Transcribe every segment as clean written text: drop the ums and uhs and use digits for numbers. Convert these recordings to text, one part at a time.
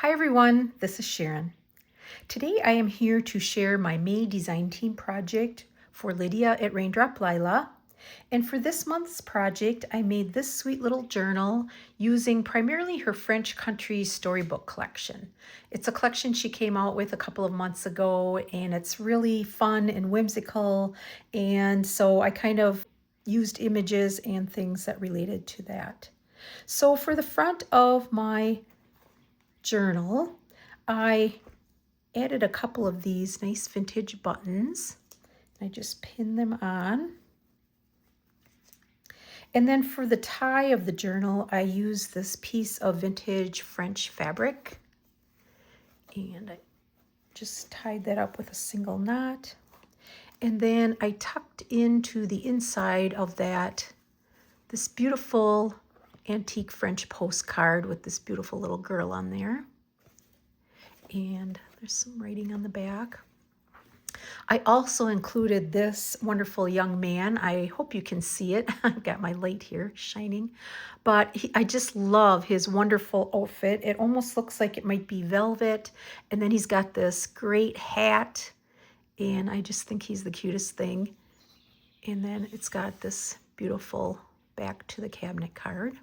Hi everyone, this is Sharon. Today I am here to share my May design team project for Lydia at Raindrop Lila. And for this month's project, I made this sweet little journal using primarily her French country storybook collection. It's a collection she came out with a couple of months ago, and it's really fun and whimsical. And so I kind of used images and things that related to that. So for the front of my journal, I added a couple of these nice vintage buttons. I just pinned them on. And then for the tie of the journal, I used this piece of vintage French fabric. And I just tied that up with a single knot. And then I tucked into the inside of that this beautiful antique French postcard with this beautiful little girl on there. And there's some writing on the back. I also included this wonderful young man. I hope you can see it. I've got my light here shining. But I just love his wonderful outfit. It almost looks like it might be velvet. And then he's got this great hat. And I just think he's the cutest thing. And then it's got this beautiful back to the cabinet card.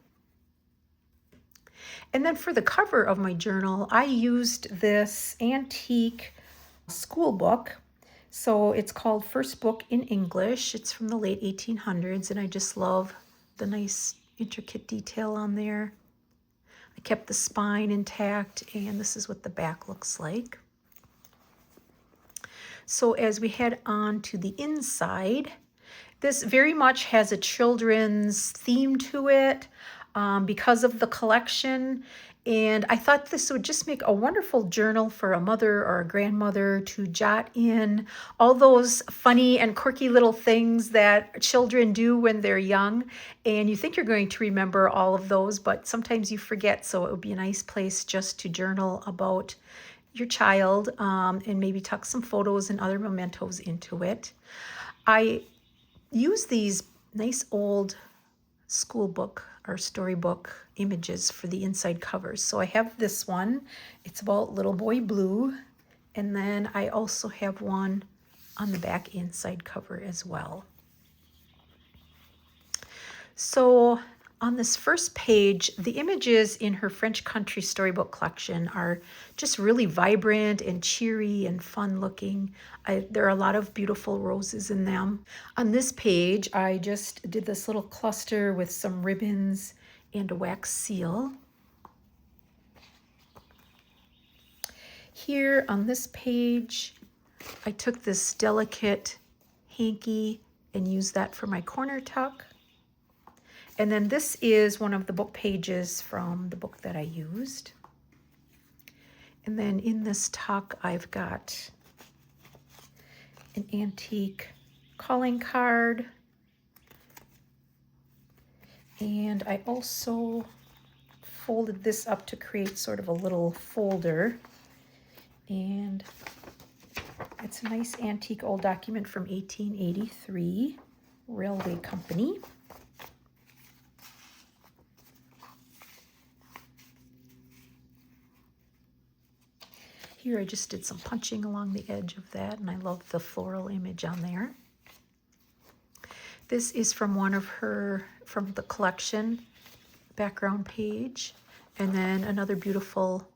And then for the cover of my journal, I used this antique school book. So it's called First Book in English. It's from the late 1800s, and I just love the nice intricate detail on there. I kept the spine intact, and this is what the back looks like. So as we head on to the inside, this very much has a children's theme to it because of the collection. And I thought this would just make a wonderful journal for a mother or a grandmother to jot in all those funny and quirky little things that children do when they're young. And you think you're going to remember all of those, but sometimes you forget. So it would be a nice place just to journal about your child and maybe tuck some photos and other mementos into it. I use these nice old school book or storybook images for the inside covers. So I have this one. It's about Little Boy Blue. And then I also have one on the back inside cover as well. So on this first page, the images in her French country storybook collection are just really vibrant and cheery and fun looking. There are a lot of beautiful roses in them. On this page, I just did this little cluster with some ribbons and a wax seal. Here on this page, I took this delicate hanky and used that for my corner tuck. And then this is one of the book pages from the book that I used. And then in this tuck, I've got an antique calling card. And I also folded this up to create sort of a little folder. And it's a nice antique old document from 1883, Railway Company. Here I just did some punching along the edge of that, and I love the floral image on there. This is from from the collection background page, and then another beautiful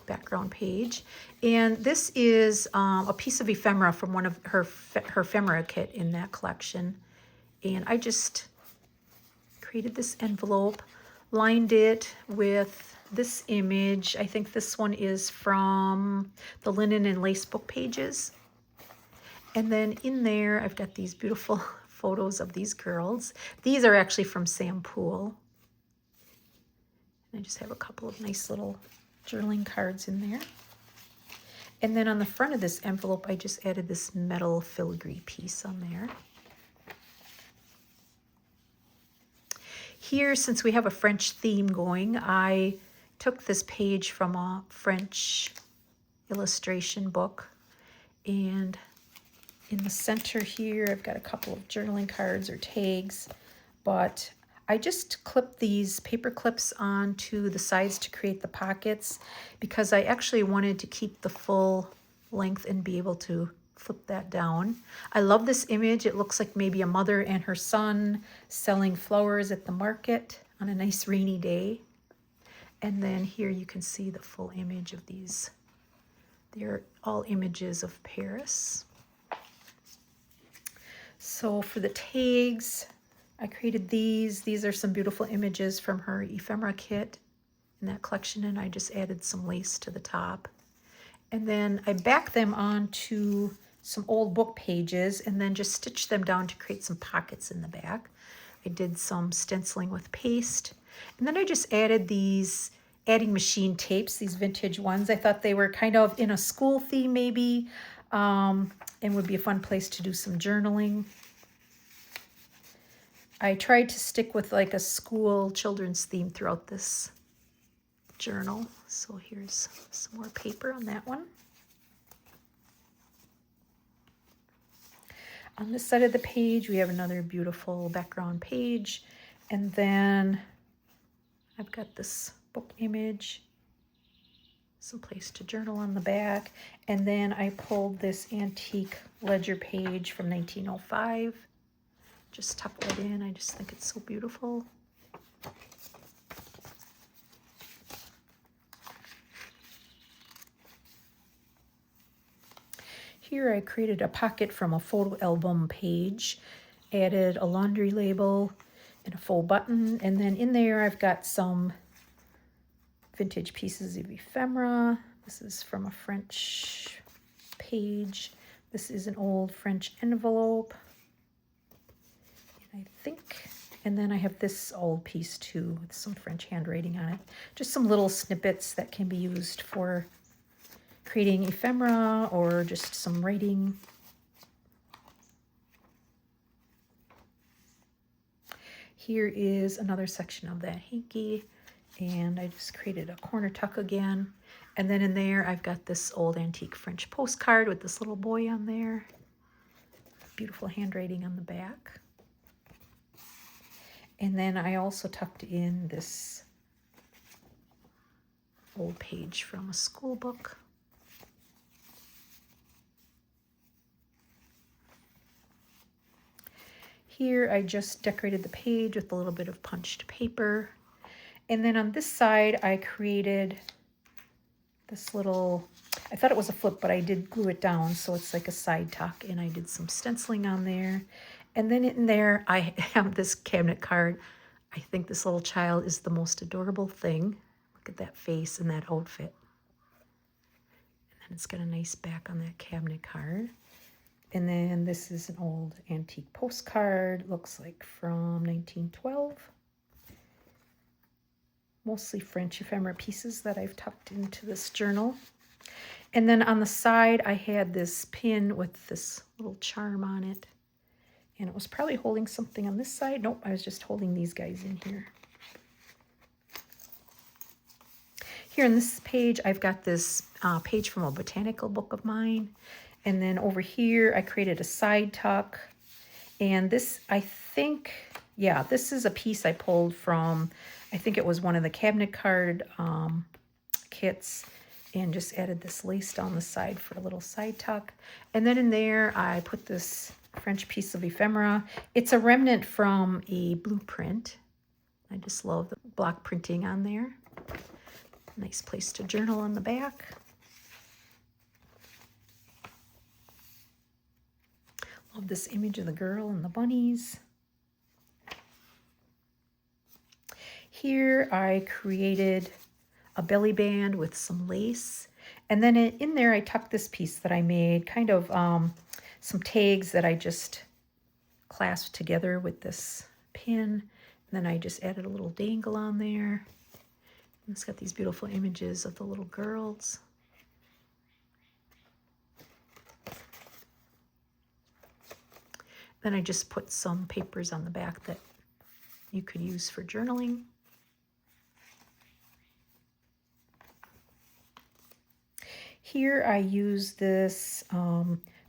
background page. And this is a piece of ephemera from one of her ephemera kit in that collection. And I just created this envelope, lined it with this image. I think this one is from the linen and lace book pages. And then in there, I've got these beautiful photos of these girls. These are actually from Sam Poole. And I just have a couple of nice little journaling cards in there. And then on the front of this envelope, I just added this metal filigree piece on there. Here, since we have a French theme going, I took this page from a French illustration book, and in the center here I've got a couple of journaling cards or tags, but I just clipped these paper clips onto the sides to create the pockets because I actually wanted to keep the full length and be able to flip that down. I love this image. It looks like maybe a mother and her son selling flowers at the market on a nice rainy day. And then here you can see the full image of these. They're all images of Paris. So for the tags, I created these. These are some beautiful images from her ephemera kit in that collection, and I just added some lace to the top. And then I backed them onto some old book pages and then just stitched them down to create some pockets in the back. I did some stenciling with paste. And then I just added these adding machine tapes, these vintage ones. I thought they were kind of in a school theme maybe, and would be a fun place to do some journaling. I tried to stick with like a school children's theme throughout this journal. So here's some more paper on that one. On this side of the page, we have another beautiful background page. And then I've got this book image, some place to journal on the back. And then I pulled this antique ledger page from 1905. Just tuck that in. I just think it's so beautiful. Here I created a pocket from a photo album page, added a laundry label and a full button, and then in there I've got some vintage pieces of ephemera. This is from a French page. This is an old French envelope, and I think, and then I have this old piece too with some French handwriting on it. Just some little snippets that can be used for creating ephemera or just some writing. Here is another section of that hanky, and I just created a corner tuck again. And then in there I've got this old antique French postcard with this little boy on there. Beautiful handwriting on the back. And then I also tucked in this old page from a school book. Here I just decorated the page with a little bit of punched paper. And then on this side I created this little, I thought it was a flip, but I did glue it down so it's like a side tuck, and I did some stenciling on there. And then in there I have this cabinet card. I think this little child is the most adorable thing. Look at that face and that outfit. And then it's got a nice back on that cabinet card. And then this is an old antique postcard, looks like from 1912. Mostly French ephemera pieces that I've tucked into this journal. And then on the side, I had this pin with this little charm on it. And it was probably holding something on this side. Nope, I was just holding these guys in here. Here in this page, I've got this page from a botanical book of mine. And then over here, I created a side tuck. And this, I think, yeah, this is a piece I pulled from, I think it was one of the cabinet card kits, and just added this lace down the side for a little side tuck. And then in there, I put this French piece of ephemera. It's a remnant from a blueprint. I just love the block printing on there. Nice place to journal on the back. Love this image of the girl and the bunnies. Here I created a belly band with some lace. And then in there I tucked this piece that I made, kind of some tags that I just clasped together with this pin. And then I just added a little dangle on there. And it's got these beautiful images of the little girls. Then I just put some papers on the back that you could use for journaling. Here I use this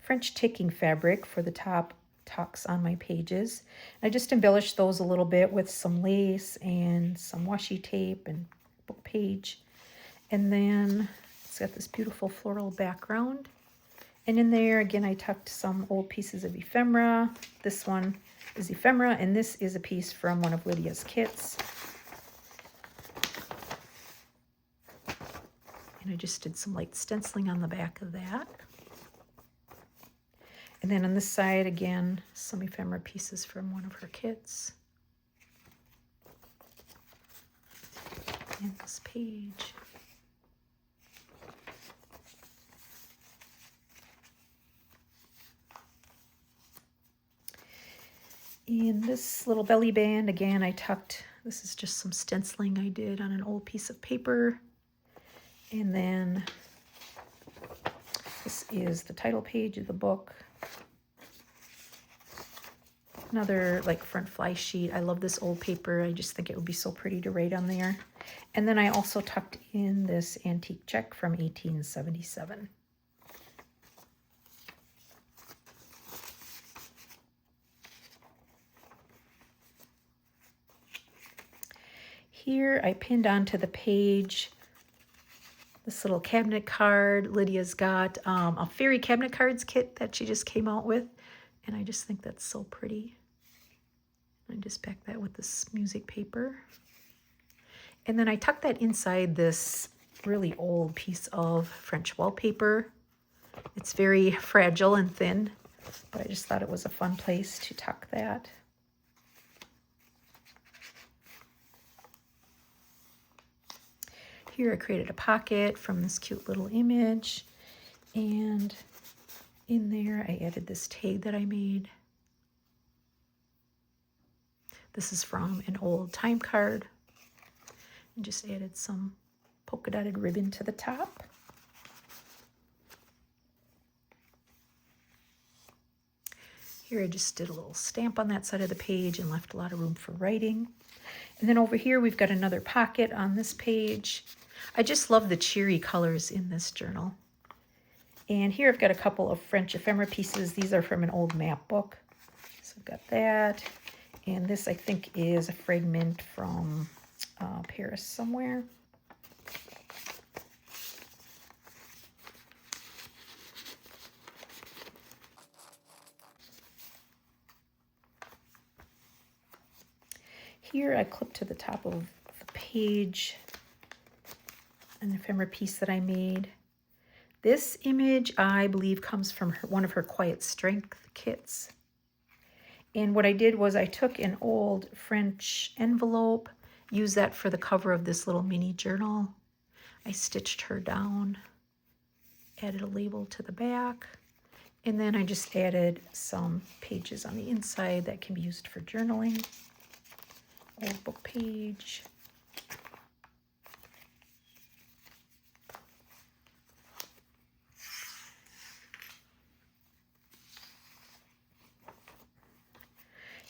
French ticking fabric for the top tucks on my pages. I just embellished those a little bit with some lace and some washi tape and book page. And then it's got this beautiful floral background. And in there, again, I tucked some old pieces of ephemera. This one is ephemera, and this is a piece from one of Lydia's kits. And I just did some light stenciling on the back of that. And then on this side, again, some ephemera pieces from one of her kits. And this page. In this little belly band, again, I tucked, this is just some stenciling I did on an old piece of paper. And then this is the title page of the book. Another like front fly sheet. I love this old paper. I just think it would be so pretty to write on there. And then I also tucked in this antique check from 1877. Here I pinned onto the page this little cabinet card. Lydia's got a fairy cabinet cards kit that she just came out with, and I just think that's so pretty. I just back that with this music paper. And then I tucked that inside this really old piece of French wallpaper. It's very fragile and thin, but I just thought it was a fun place to tuck that. Here I created a pocket from this cute little image, and in there I added this tag that I made. This is from an old time card, and just added some polka dotted ribbon to the top. Here I just did a little stamp on that side of the page and left a lot of room for writing. And then over here we've got another pocket on this page. I just love the cheery colors in this journal. And here I've got a couple of French ephemera pieces. These are from an old map book. So I've got that. And this I think is a fragment from Paris somewhere. Here I clipped to the top of the page an ephemera piece that I made. This image, I believe, comes from one of her Quiet Strength kits. And what I did was I took an old French envelope, used that for the cover of this little mini journal. I stitched her down, added a label to the back, and then I just added some pages on the inside that can be used for journaling. Old book page.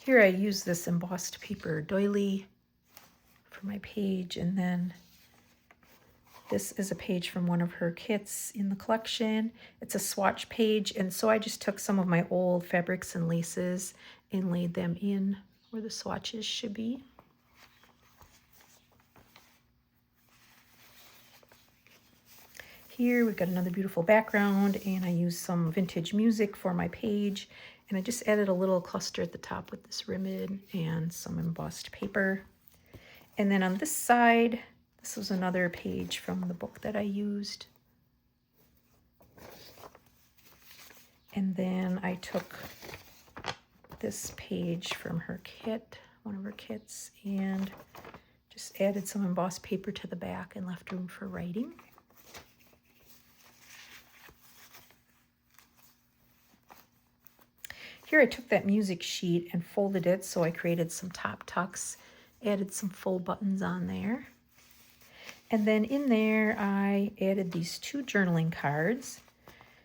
Here I use this embossed paper doily for my page, and then this is a page from one of her kits in the collection. It's a swatch page, and so I just took some of my old fabrics and laces and laid them in where the swatches should be. Here we've got another beautiful background, and I used some vintage music for my page, and I just added a little cluster at the top with this ribbon and some embossed paper. And then on this side, this was another page from the book that I used. And then I took this page from her kit, one of her kits, and just added some embossed paper to the back and left room for writing. Here I took that music sheet and folded it, so I created some top tucks, added some full buttons on there. And then in there I added these two journaling cards.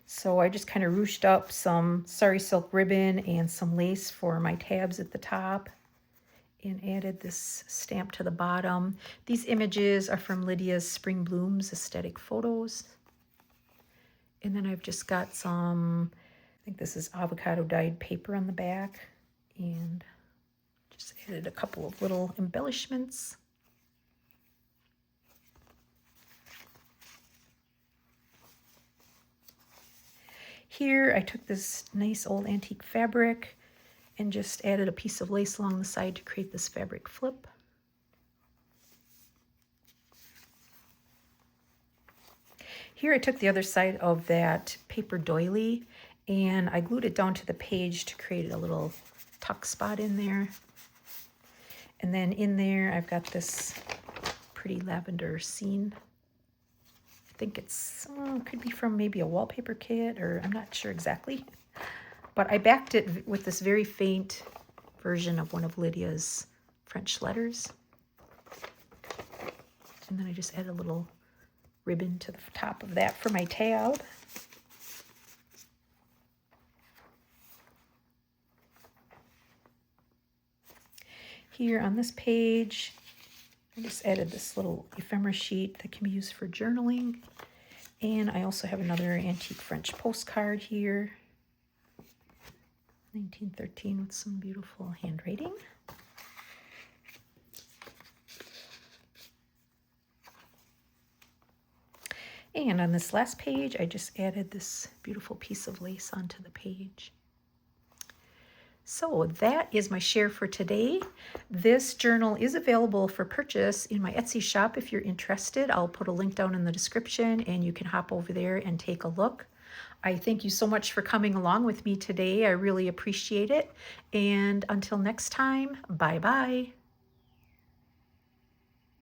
So I just kind of ruched up some sari silk ribbon and some lace for my tabs at the top, and added this stamp to the bottom. These images are from Lydia's Spring Blooms aesthetic photos. And then I've just got some think this is avocado dyed paper on the back, and just added a couple of little embellishments. Here I took this nice old antique fabric and just added a piece of lace along the side to create this fabric flip. Here I took the other side of that paper doily and I glued it down to the page to create a little tuck spot in there. And then in there I've got this pretty lavender scene. I think it's, could be from maybe a wallpaper kit, or I'm not sure exactly. But I backed it with this very faint version of one of Lydia's French letters. And then I just add a little ribbon to the top of that for my tab. Here on this page, I just added this little ephemera sheet that can be used for journaling. And I also have another antique French postcard here. 1913 with some beautiful handwriting. And on this last page, I just added this beautiful piece of lace onto the page. So that is my share for today. This journal is available for purchase in my Etsy shop if you're interested. I'll put a link down in the description and you can hop over there and take a look. I thank you so much for coming along with me today. I really appreciate it. And until next time, bye-bye.